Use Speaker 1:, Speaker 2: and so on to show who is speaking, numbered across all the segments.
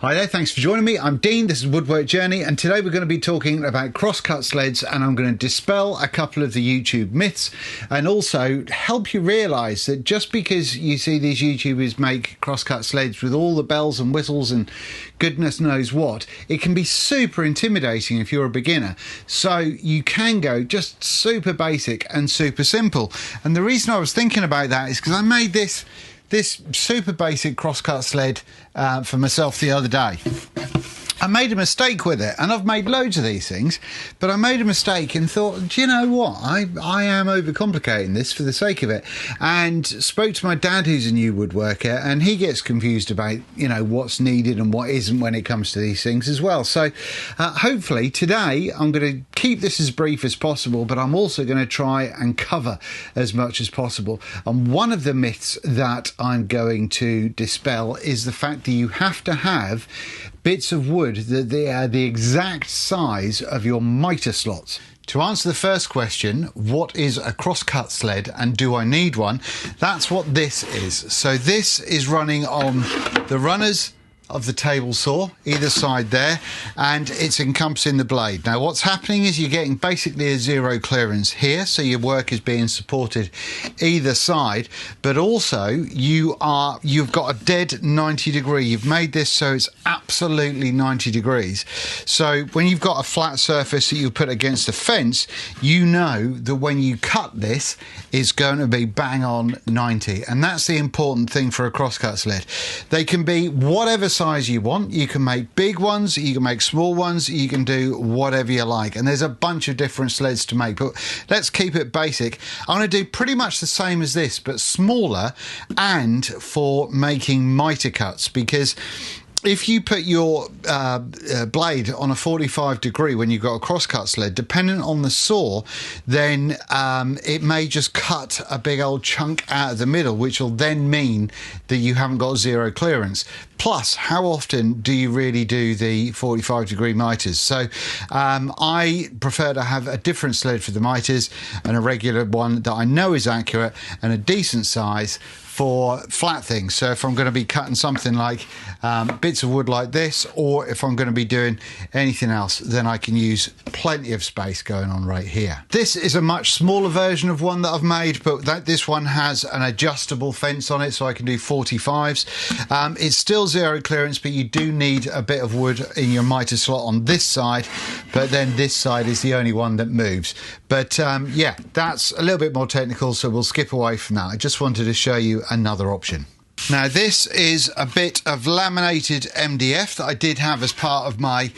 Speaker 1: Hi there, thanks for joining me. I'm Dean, this is Woodwork Journey, and today we're going to be talking about cross-cut sleds, and I'm going to dispel a couple of the YouTube myths and also help you realise that just because you see these YouTubers make cross-cut sleds with all the bells and whistles and goodness knows what, it can be super intimidating if you're a beginner. So you can go just super basic and super simple. And the reason I was thinking about that is because I made this super basic cross-cut sled for myself the other day. I made a mistake with it, and I've made loads of these things, but I made a mistake and thought, do you know what? I am overcomplicating this for the sake of it, and spoke to my dad, who's a new woodworker, and he gets confused about, you know, what's needed and what isn't when it comes to these things as well. So hopefully today I'm going to keep this as brief as possible, but I'm also going to try and cover as much as possible. And one of the myths that I'm going to dispel is the fact that you have to have bits of wood that they are the exact size of your mitre slots. To answer the first question, what is a cross-cut sled and do I need one? That's what this is. So this is running on the runners of the table saw, either side there, and it's encompassing the blade. Now what's happening is you're getting basically a zero clearance here, so your work is being supported either side, but also you've got a dead 90 degree. You've made this so it's absolutely 90 degrees. So when you've got a flat surface that you put against a fence, you know that when you cut this, it's going to be bang on 90, and that's the important thing for a crosscut sled. They can be whatever size you want. You can make big ones, you can make small ones, you can do whatever you like, and there's a bunch of different sleds to make, but let's keep it basic. I'm going to do pretty much the same as this but smaller, and for making mitre cuts, because if you put your blade on a 45 degree when you've got a crosscut sled, depending on the saw, then it may just cut a big old chunk out of the middle, which will then mean that you haven't got zero clearance. Plus, how often do you really do the 45 degree mitres? So I prefer to have a different sled for the mitres and a regular one that I know is accurate and a decent size for flat things. So if I'm going to be cutting something like bits of wood like this, or if I'm going to be doing anything else, then I can use plenty of space going on right here. This is a much smaller version of one that I've made, but this one has an adjustable fence on it, so I can do 45s. It's still zero clearance, but you do need a bit of wood in your mitre slot on this side, but then this side is the only one that moves. But yeah, that's a little bit more technical, so we'll skip away from that. I just wanted to show you another option. Now this is a bit of laminated MDF that I did have as part of my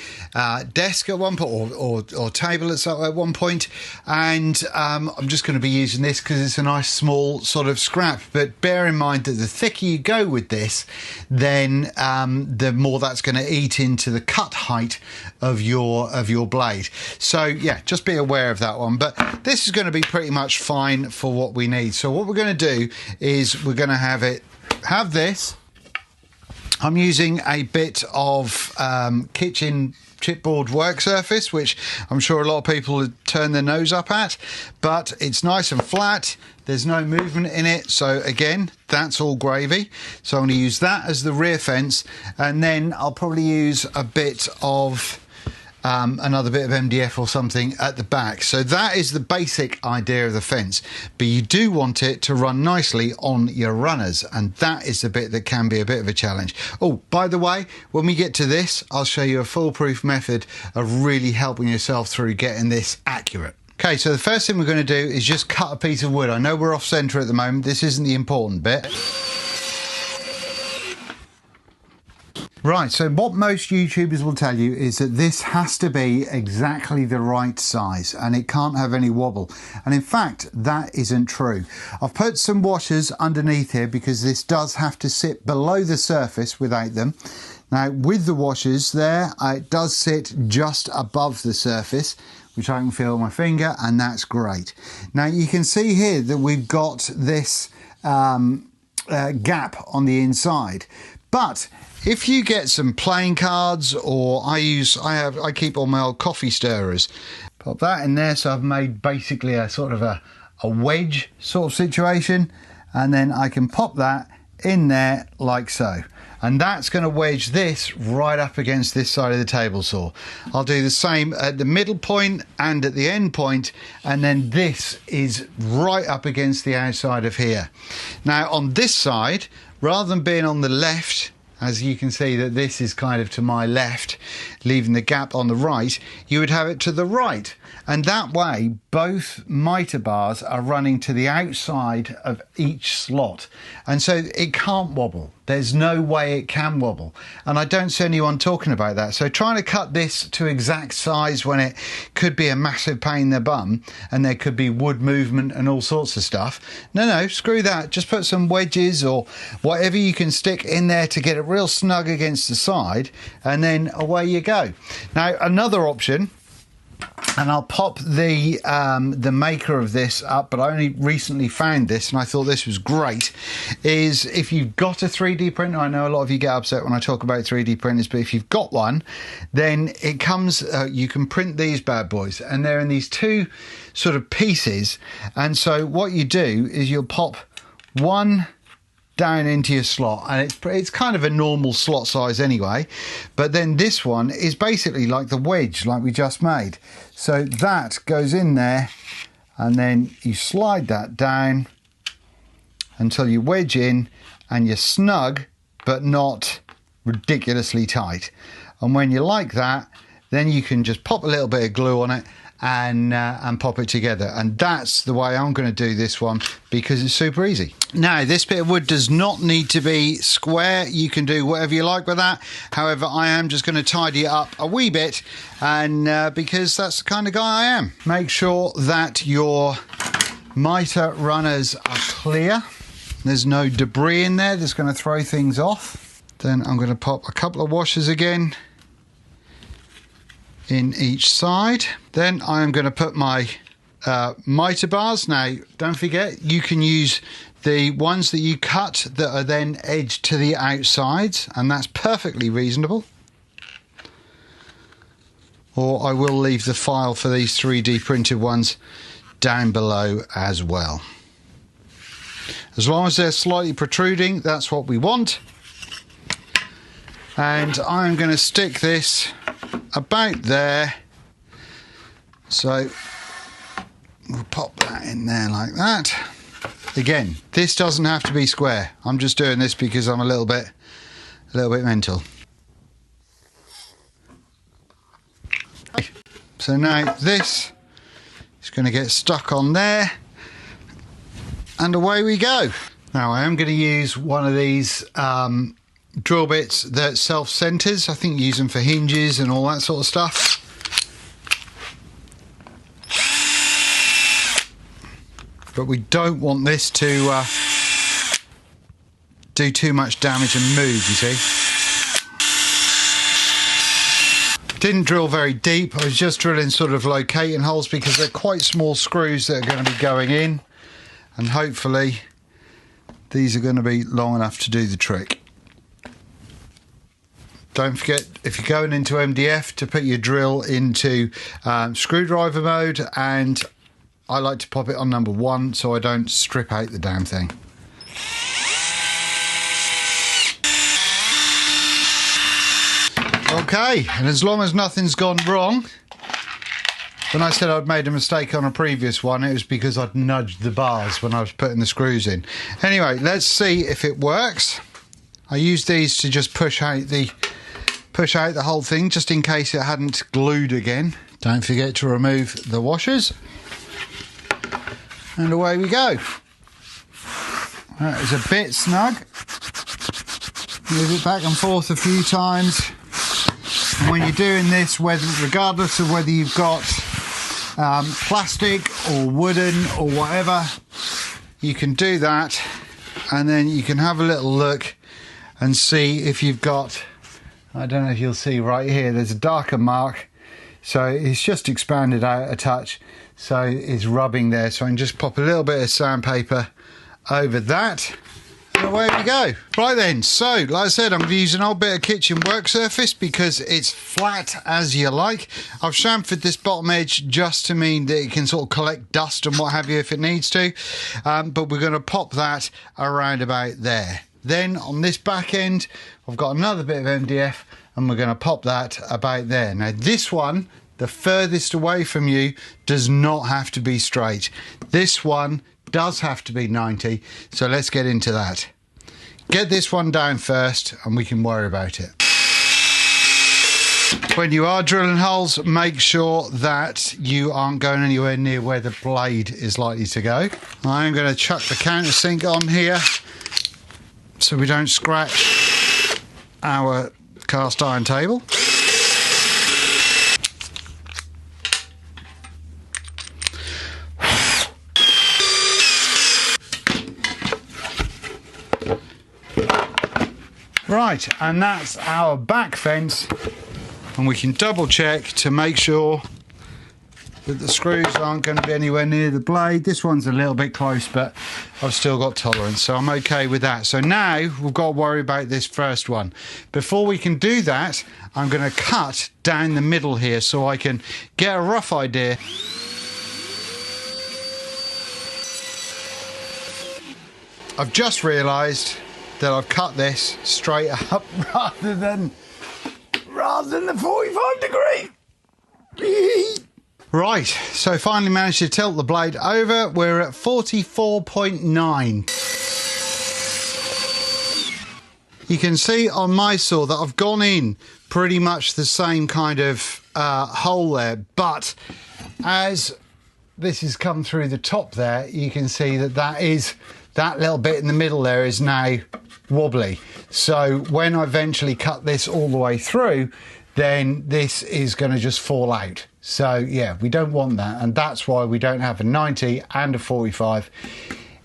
Speaker 1: desk at one point, or table at one point, and I'm just going to be using this because it's a nice small sort of scrap. But bear in mind that the thicker you go with this, then the more that's going to eat into the cut height of your blade. So yeah, just be aware of that one. But this is going to be pretty much fine for what we need. So what we're going to do is we're going to have this. I'm using a bit of kitchen chipboard work surface, which I'm sure a lot of people would turn their nose up at, but it's nice and flat. There's no movement in it, so again, that's all gravy. So I'm going to use that as the rear fence, and then I'll probably use a bit of another bit of MDF or something at the back. So that is the basic idea of the fence, but you do want it to run nicely on your runners, and that is the bit that can be a bit of a challenge. Oh, by the way, when we get to this, I'll show you a foolproof method of really helping yourself through getting this accurate. Okay, so the first thing we're going to do is just cut a piece of wood. I know we're off center at the moment, this isn't the important bit. Right, so what most YouTubers will tell you is that this has to be exactly the right size and it can't have any wobble. And in fact, that isn't true. I've put some washers underneath here because this does have to sit below the surface without them. Now, with the washers there, it does sit just above the surface, which I can feel on my finger, and that's great. Now, you can see here that we've got this gap on the inside, but if you get some playing cards, or I keep all my old coffee stirrers, pop that in there, so I've made basically a sort of a wedge sort of situation, and then I can pop that in there like so. and that's going to wedge this right up against this side of the table saw. I'll do the same at the middle point and at the end point, and then this is right up against the outside of here. Now on this side, rather than being on the left, as you can see that this is kind of to my left, leaving the gap on the right, you would have it to the right. And that way, both mitre bars are running to the outside of each slot. And so it can't wobble. There's no way it can wobble. And I don't see anyone talking about that. So trying to cut this to exact size when it could be a massive pain in the bum and there could be wood movement and all sorts of stuff. No, screw that. Just put some wedges or whatever you can stick in there to get it real snug against the side, and then away you go. Now, another option, and I'll pop the maker of this up, but I only recently found this and I thought this was great, is if you've got a 3D printer. I know a lot of you get upset when I talk about 3D printers, but if you've got one, then it comes, you can print these bad boys, and they're in these two sort of pieces. And so what you do is you'll pop one down into your slot, and it's kind of a normal slot size anyway, but then this one is basically like the wedge like we just made. So that goes in there, and then you slide that down until you wedge in and you're snug but not ridiculously tight. And when you like that, then you can just pop a little bit of glue on it and pop it together. And that's the way I'm going to do this one, because it's super easy. Now, this bit of wood does not need to be square. You can do whatever you like with that. However, I am just going to tidy it up a wee bit, and because that's the kind of guy I am. Make sure that your mitre runners are clear. There's no debris in there that's going to throw things off. Then I'm going to pop a couple of washers again in each side. Then I'm going to put my mitre bars. Now, don't forget, you can use the ones that you cut that are then edged to the outsides, and that's perfectly reasonable. Or I will leave the file for these 3D printed ones down below as well. As long as they're slightly protruding, that's what we want. And I'm going to stick this about there. So we'll pop that in there like that. Again, this doesn't have to be square. I'm just doing this because I'm a little bit mental. So now this is going to get stuck on there, and away we go. Now I am going to use one of these drill bits that self-centers. I think you use them for hinges and all that sort of stuff. But we don't want this to do too much damage and move, you see. Didn't drill very deep. I was just drilling sort of locating holes because they're quite small screws that are going to be going in, and hopefully these are going to be long enough to do the trick. Don't forget, if you're going into MDF, to put your drill into screwdriver mode, and I like to pop it on number 1 so I don't strip out the damn thing. Okay, and as long as nothing's gone wrong, when I said I'd made a mistake on a previous one, it was because I'd nudged the bars when I was putting the screws in. Anyway, let's see if it works. I used these to just push out the whole thing, just in case it hadn't glued again. Don't forget to remove the washers. And away we go. That is a bit snug. Move it back and forth a few times. And when you're doing this, regardless of whether you've got plastic or wooden or whatever, you can do that, and then you can have a little look and see if you've got, I don't know if you'll see right here, there's a darker mark, so it's just expanded out a touch, so it's rubbing there. So I can just pop a little bit of sandpaper over that, and away we go. Right then, so like I said, I'm going to use an old bit of kitchen work surface because it's flat as you like. I've chamfered this bottom edge just to mean that it can sort of collect dust and what have you if it needs to, but we're going to pop that around about there. Then on this back end, I've got another bit of MDF, and we're going to pop that about there. Now this one, the furthest away from you, does not have to be straight. This one does have to be 90, so let's get into that. Get this one down first and we can worry about it. When you are drilling holes, make sure that you aren't going anywhere near where the blade is likely to go. I'm going to chuck the countersink on here so we don't scratch our cast iron table. Right, and that's our back fence, and we can double check to make sure that the screws aren't going to be anywhere near the blade. This one's a little bit close, but I've still got tolerance, so I'm okay with that. So now we've got to worry about this first one. Before we can do that, I'm going to cut down the middle here so I can get a rough idea. I've just realised that I've cut this straight up rather than the 45 degree. Right, so finally managed to tilt the blade over. We're at 44.9. You can see on my saw that I've gone in pretty much the same kind of hole there, but as this has come through the top there, you can see that that little bit in the middle there is now wobbly. So when I eventually cut this all the way through, then this is going to just fall out. So yeah, we don't want that, and that's why we don't have a 90 and a 45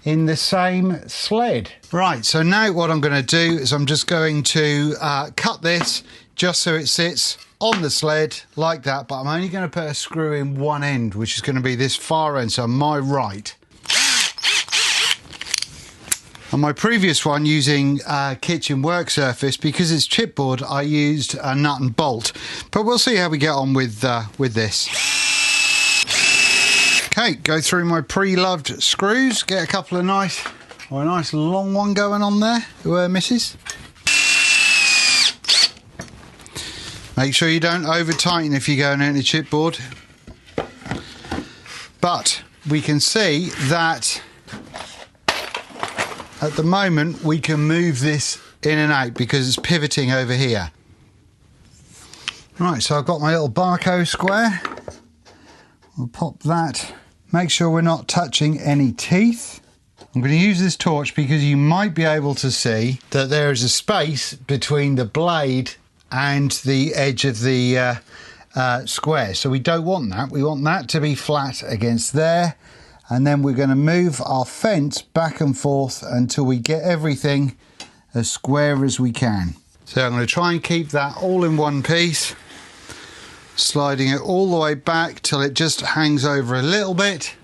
Speaker 1: in the same sled. Right, so now what I'm going to do is I'm just going to cut this just so it sits on the sled like that, but I'm only going to put a screw in one end, which is going to be this far end, so my right. On my previous one, using kitchen work surface, because it's chipboard, I used a nut and bolt. But we'll see how we get on with this. Okay, go through my pre-loved screws, get a couple of a nice long one going on there, missus. Make sure you don't over tighten if you're going into chipboard. But we can see that at the moment we can move this in and out because it's pivoting over here. Right, so I've got my little Barco square. We'll pop that. Make sure we're not touching any teeth. I'm going to use this torch because you might be able to see that there is a space between the blade and the edge of the square. So we don't want that. We want that to be flat against there. And then we're going to move our fence back and forth until we get everything as square as we can. So I'm going to try and keep that all in one piece, sliding it all the way back till it just hangs over a little bit.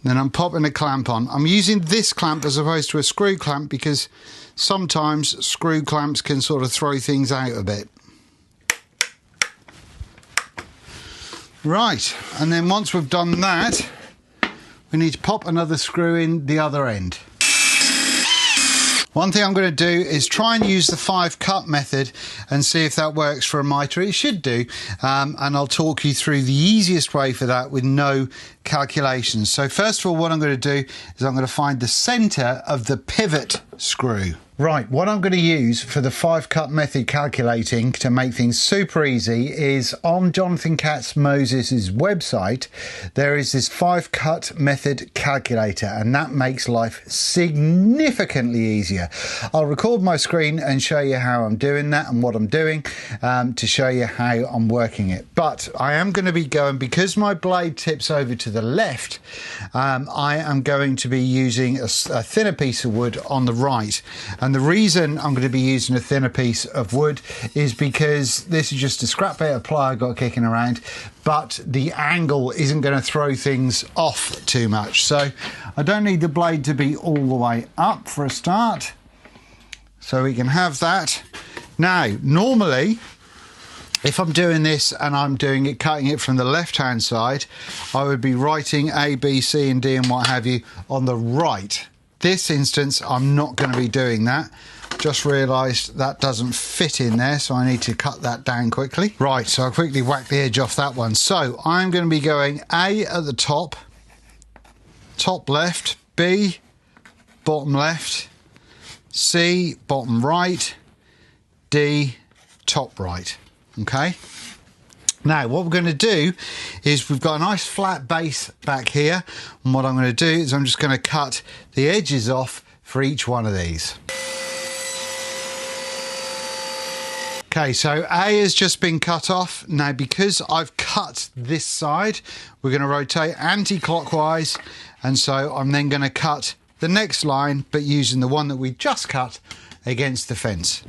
Speaker 1: Then I'm popping a clamp on. I'm using this clamp as opposed to a screw clamp because sometimes screw clamps can sort of throw things out a bit. Right, and then once we've done that, we need to pop another screw in the other end. One thing I'm going to do is try and use the 5-cut method and see if that works for a mitre. It should do, and I'll talk you through the easiest way for that with no calculations. So first of all, what I'm going to do is I'm going to find the centre of the pivot screw. Right, what I'm going to use for the 5-cut method calculating to make things super easy is on Jonathan Katz-Moses' website, there is this 5-cut method calculator, and that makes life significantly easier. I'll record my screen and show you how I'm doing that and what I'm doing to show you how I'm working it. But I am going to be going, because my blade tips over to the left, I am going to be using a thinner piece of wood on the right. And the reason I'm going to be using a thinner piece of wood is because this is just a scrap bit of ply I got kicking around, but the angle isn't going to throw things off too much. So I don't need the blade to be all the way up for a start. So we can have that. Now, normally, if I'm doing this and I'm doing it, cutting it from the left-hand side, I would be writing A, B, C and D and what have you on the right. this instance, I'm not going to be doing that. Just realised that doesn't fit in there, so I need to cut that down quickly. Right, so I'll quickly whack the edge off that one. So I'm going to be going A at the top, top left, B, bottom left, C, bottom right, D, top right. Okay. Now what we're going to do is we've got a nice flat base back here, and what I'm going to do is I'm just going to cut the edges off for each one of these. Okay, so A has just been cut off. Now because I've cut this side, we're going to rotate anti-clockwise, and so I'm then going to cut the next line, but using the one that we just cut against the fence.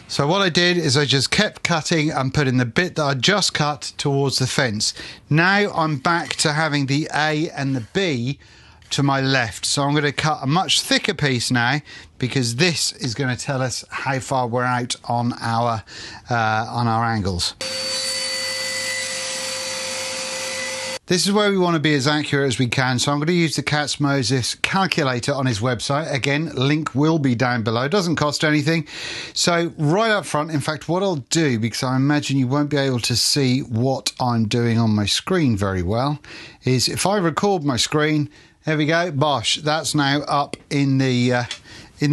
Speaker 1: So what I did is I just kept cutting and putting the bit that I just cut towards the fence. Now I'm back to having the A and the B to my left. So I'm going to cut a much thicker piece now, because this is going to tell us how far we're out on our angles. This is where we want to be as accurate as we can, so I'm going to use the Cat's Moses calculator on his website. Again, link will be down below. It doesn't cost anything. So right up front, in fact, what I'll do, because I imagine you won't be able to see what I'm doing on my screen very well, is if I record my screen, there we go, bosh, that's now up in the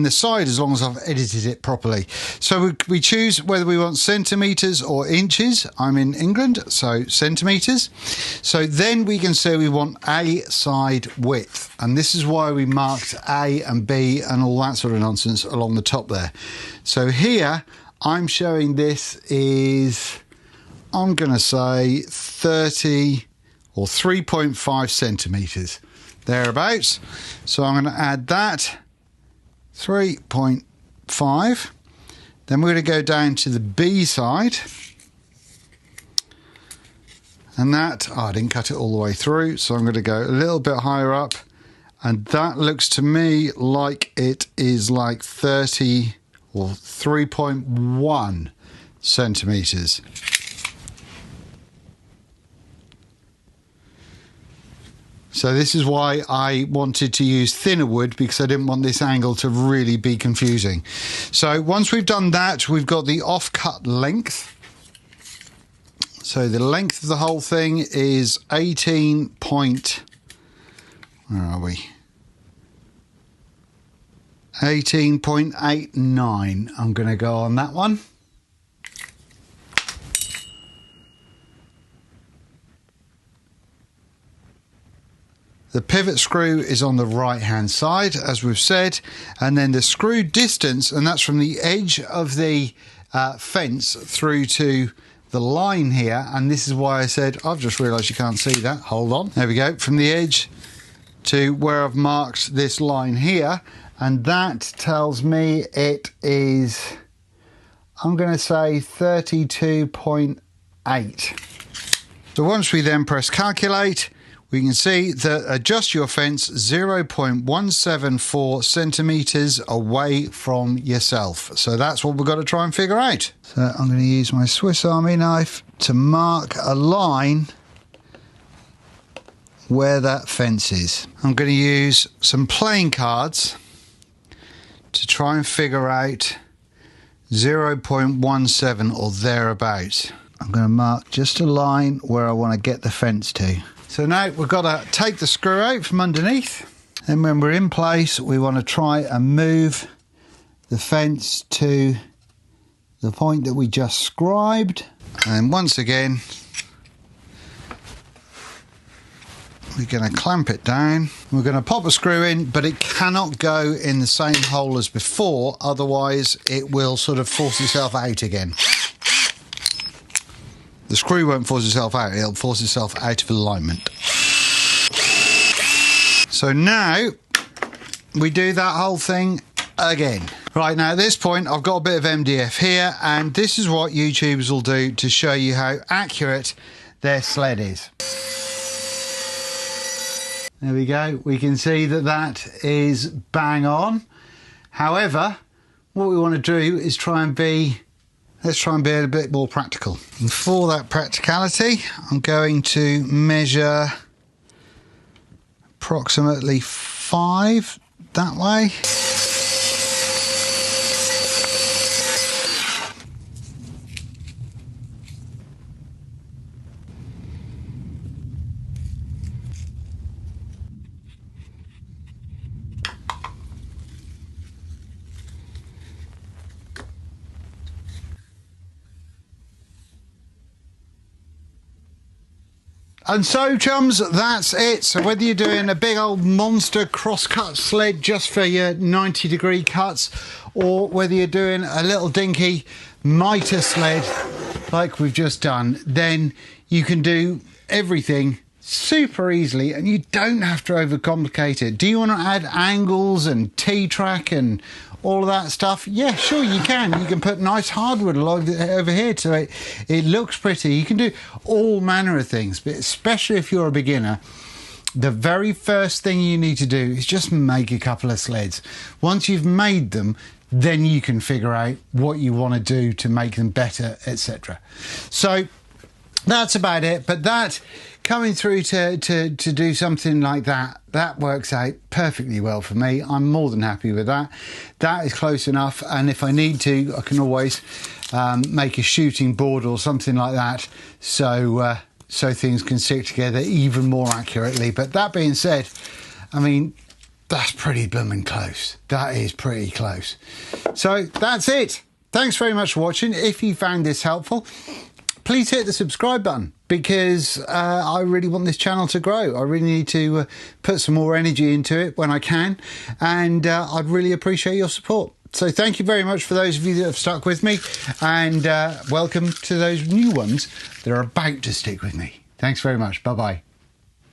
Speaker 1: side, as long as I've edited it properly. So we choose whether we want centimetres or inches. I'm in England, so centimetres. So then we can say we want A side width, and this is why we marked A and B and all that sort of nonsense along the top there. So here I'm showing this is, I'm going to say 30 or 3.5 centimetres, thereabouts. So I'm going to add that. 3.5. Then we're going to go down to the B side, and that, I didn't cut it all the way through, so I'm going to go a little bit higher up, and that looks to me like it is like 30 or 3.1 centimetres. So this is why I wanted to use thinner wood, because I didn't want this angle to really be confusing. So once we've done that, we've got the off-cut length. So the length of the whole thing is 18 point, where are we? 18.89. I'm going to go on that one. The pivot screw is on the right hand side, as we've said, and then the screw distance, and that's from the edge of the fence through to the line here, and this is why I said, I've just realised you can't see that, hold on, there we go, from the edge to where I've marked this line here, and that tells me it is, I'm going to say 32.8. So once we then press calculate, we can see that adjust your fence 0.174 centimetres away from yourself. So that's what we've got to try and figure out. So I'm going to use my Swiss Army knife to mark a line where that fence is. I'm going to use some playing cards to try and figure out 0.17 or thereabouts. I'm going to mark just a line where I want to get the fence to. So now we've got to take the screw out from underneath, and when we're in place we want to try and move the fence to the point that we just scribed, and once again we're going to clamp it down. We're going to pop a screw in, but it cannot go in the same hole as before, otherwise it will sort of force itself out again. The screw won't force itself out, it'll force itself out of alignment. So now we do that whole thing again. Right, now at this point I've got a bit of MDF here, and this is what YouTubers will do to show you how accurate their sled is. There we go, we can see that that is bang on. However, what we want to do is let's try and be a bit more practical. And for that practicality, I'm going to measure approximately 5 that way. And so, chums, that's it. So whether you're doing a big old monster cross-cut sled just for your 90-degree cuts, or whether you're doing a little dinky mitre sled like we've just done, then you can do everything super easily and you don't have to overcomplicate it. Do you want to add angles and T-track and all of that stuff? Yeah, sure, you can. You can put nice hardwood over here so it looks pretty. You can do all manner of things, but especially if you're a beginner, the very first thing you need to do is just make a couple of sleds. Once you've made them, then you can figure out what you want to do to make them better, etc. So that's about it. But that coming through to do something like that works out perfectly well for me. I'm more than happy with that. That is close enough, and if I need to, I can always make a shooting board or something like that, so things can stick together even more accurately. But that being said, I mean, that's pretty blooming close. That is pretty close. So that's it. Thanks very much for watching. If you found this helpful, please hit the subscribe button, because I really want this channel to grow. I really need to put some more energy into it when I can, and I'd really appreciate your support. So thank you very much for those of you that have stuck with me, and welcome to those new ones that are about to stick with me. Thanks very much. Bye-bye.